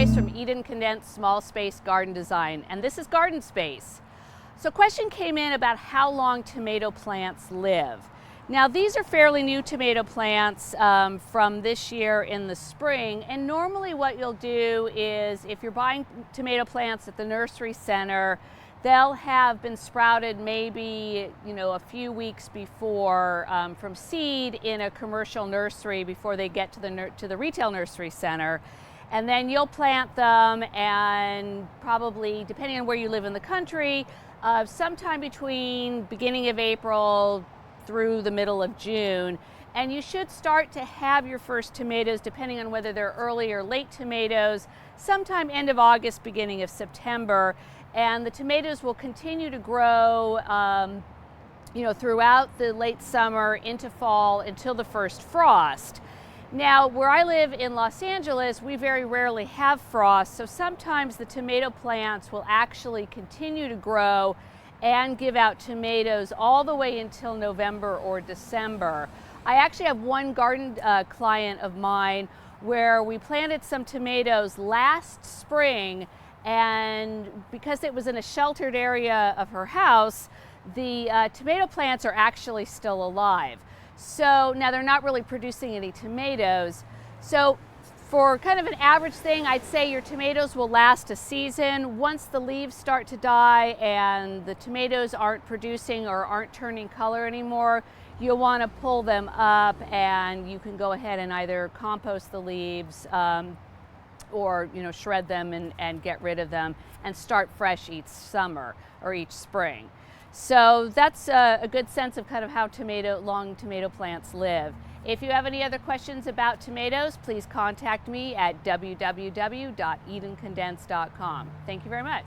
Price from Eden Condensed Small Space Garden Design, and this is Garden Space. So a question came in about how long tomato plants live. Now these are fairly new tomato plants from this year in the spring, and normally what you'll do is if you're buying tomato plants at the nursery center, they'll have been sprouted maybe a few weeks before from seed in a commercial nursery before they get to the retail nursery center. And then you'll plant them, and probably, depending on where you live in the country, sometime between beginning of April through the middle of June. And you should start to have your first tomatoes, depending on whether they're early or late tomatoes, sometime end of August, beginning of September. And the tomatoes will continue to grow throughout the late summer into fall until the first frost. Now, where I live in Los Angeles, we very rarely have frost, so sometimes the tomato plants will actually continue to grow and give out tomatoes all the way until November or December. I actually have one garden client of mine where we planted some tomatoes last spring, and because it was in a sheltered area of her house, the tomato plants are actually still alive. So now they're not really producing any tomatoes. So for kind of an average thing, I'd say your tomatoes will last a season. Once the leaves start to die and the tomatoes aren't producing or aren't turning color anymore, you'll want to pull them up, and you can go ahead and either compost the leaves or shred them and get rid of them and start fresh each summer or each spring. So that's a good sense of kind of how long tomato plants live. If you have any other questions about tomatoes, please contact me at www.edencondensed.com. Thank you very much.